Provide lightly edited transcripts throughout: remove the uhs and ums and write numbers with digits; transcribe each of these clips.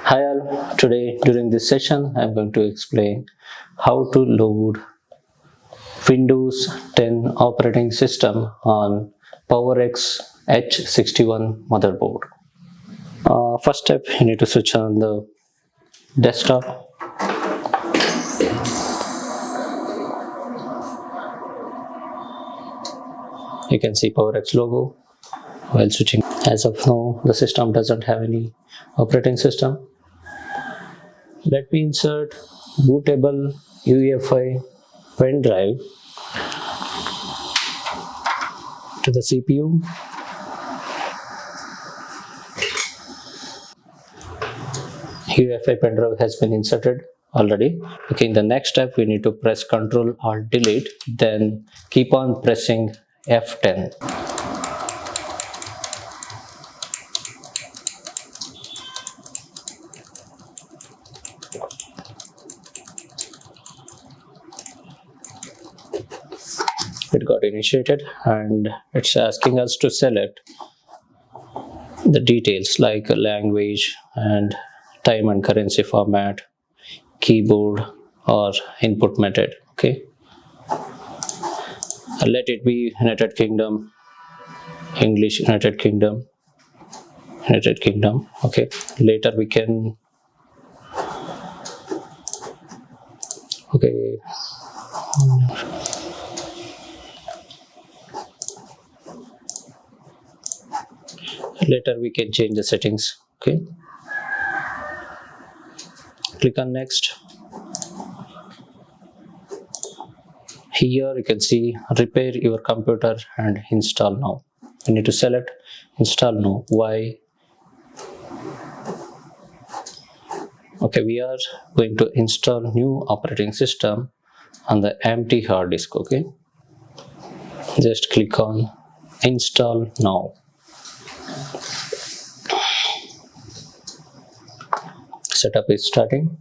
Hi all, today during this session I am going to explain how to load Windows 10 operating system on POWERX H61 motherboard. First step, you need to switch on the desktop. You can see POWERX logo while switching. As of now, the system doesn't have any operating system. Let me insert bootable UEFI pen drive to the CPU. UEFI pen drive has been inserted already. Okay, in the next step, we need to press Ctrl or Delete, then keep on pressing F10. It got initiated and it's asking us to select the details like language and time and currency format, keyboard or input method. Okay, let it be United Kingdom, English, United Kingdom. Okay, later we can change the settings. Okay, click on next. Here you can see repair your computer and install now. You need to select install now. Why? Okay, we are going to install new operating system on the empty hard disk. Okay, just click on install now. Setup is starting.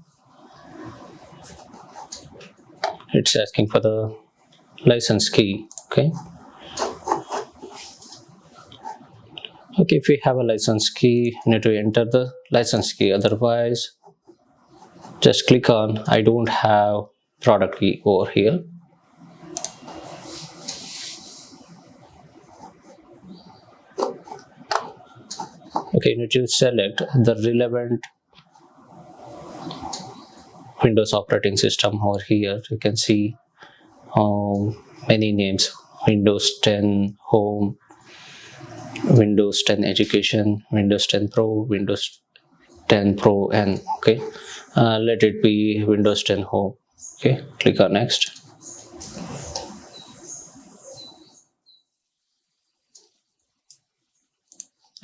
It's asking for the license key. Okay, if we have a license key, you need to enter the license key. Otherwise, just click on I don't have product key over here. Okay, you need to select the relevant Windows operating system over here. You can see many names: Windows 10 Home, Windows 10 Education, Windows 10 Pro, Windows 10 Pro, and okay, let it be Windows 10 Home. Okay, click on next.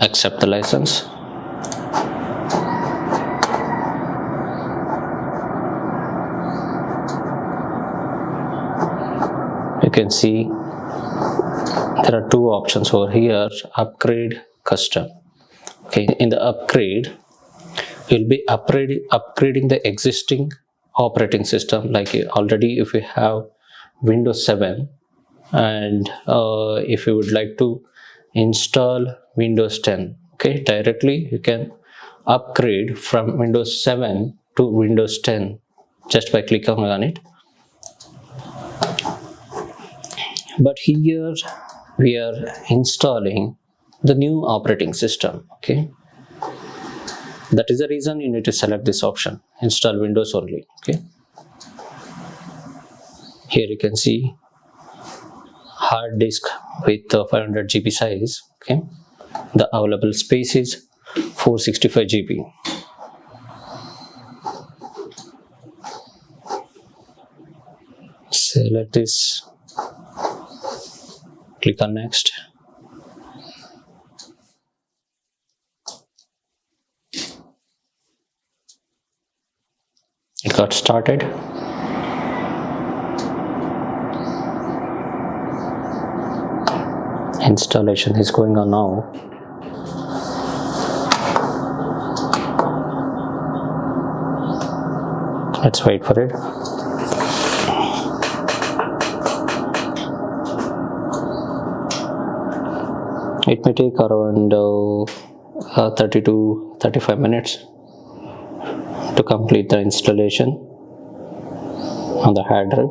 Accept the license. You can see there are two options over here: upgrade, custom. Okay, in the upgrade, you'll be upgrading the existing operating system. Like already, if you have Windows 7 and if you would like to install Windows 10, okay, directly you can upgrade from Windows 7 to Windows 10 just by clicking on it. But here we are installing the new operating system. Okay, that is the reason you need to select this option, install Windows only. Okay, here you can see hard disk with 500 GB size. Okay, the available space is 465 GB. Select this, click on next. It got started. Installation is going on now. Let's wait for it. It may take around 30 to 35 minutes. to complete the installation on the hard drive.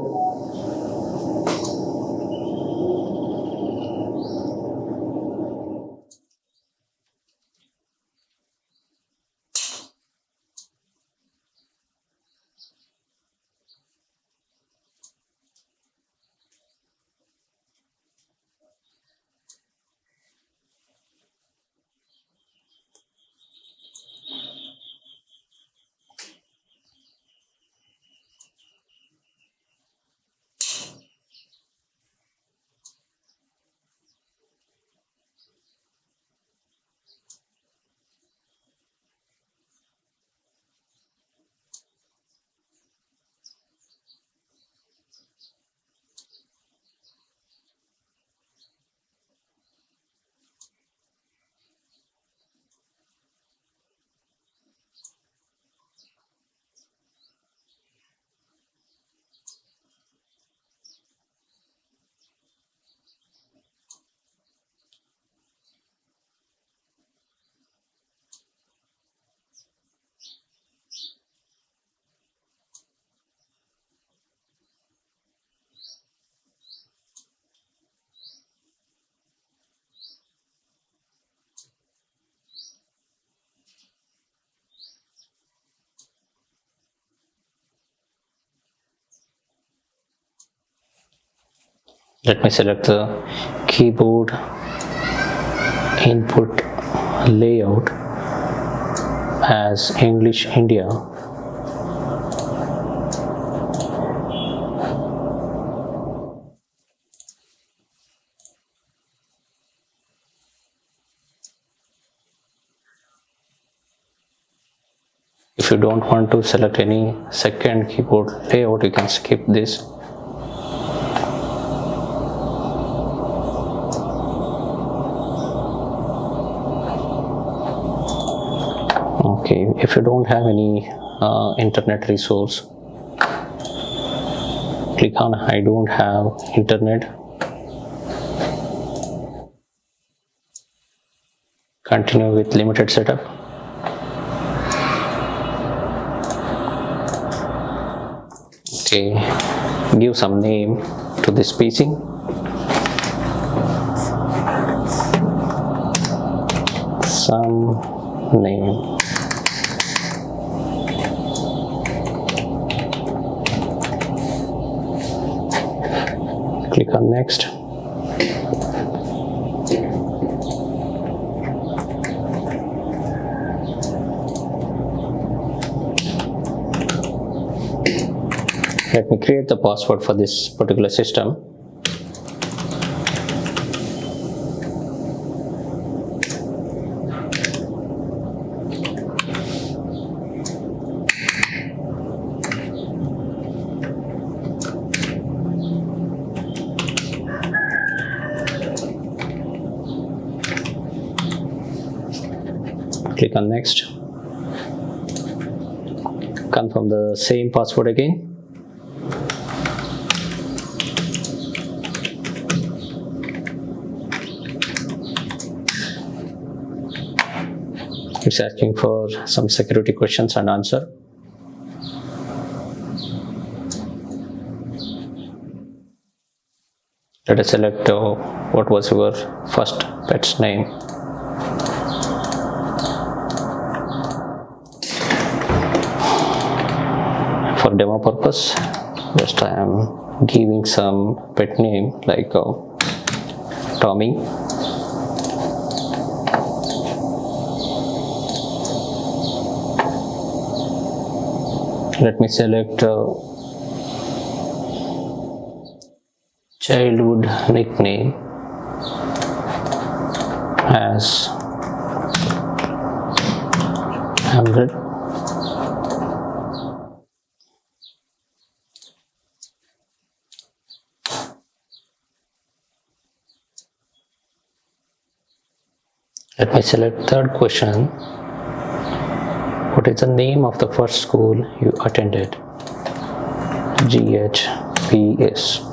Let me select the keyboard input layout as English India. If you don't want to select any second keyboard layout, you can skip this. Okay, if you don't have any internet resource, click on I don't have internet. Continue with limited setup. Okay, give some name to this PC. Some name. Click on next. Let me create the password for this particular system. Click on next. Confirm the same password again. It's asking for some security questions and answer. Let us select what was your first pet's name. For demo purpose, just I am giving some pet name like Tommy. Let me select childhood nickname as Hamlet. Let me select third question. What is the name of the first school you attended? GHPS.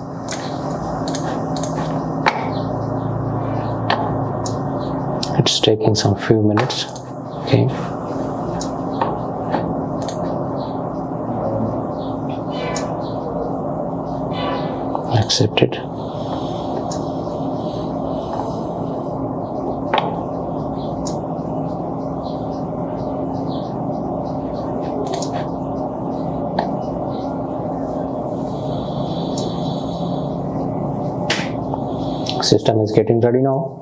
It's taking some few minutes. Okay. accept it. System is getting ready now.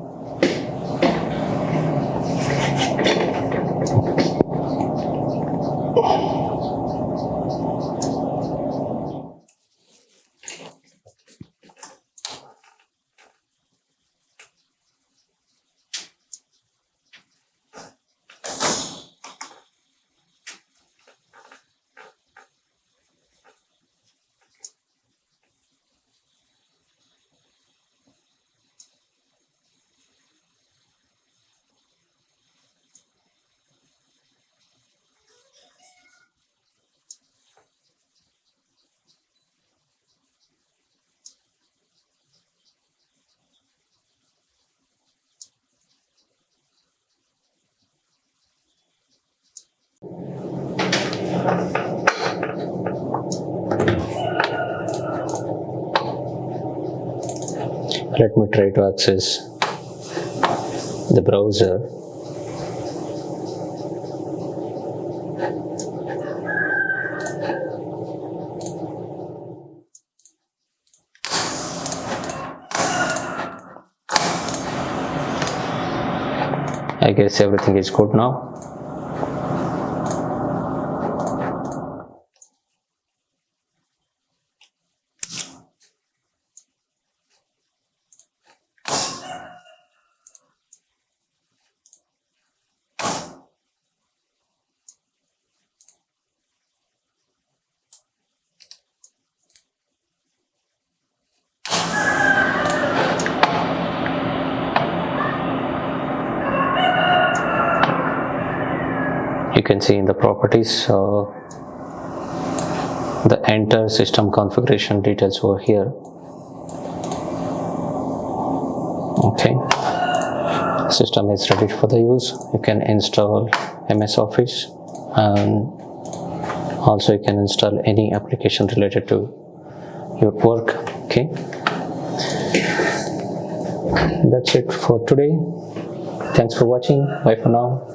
Let me try to access the browser. I guess everything is good now. You can see in the properties the enter system configuration details over here. Okay, system is ready for the use. You can install MS Office, and also you can install any application related to your work. Okay, that's it for today. Thanks for watching. Bye for now.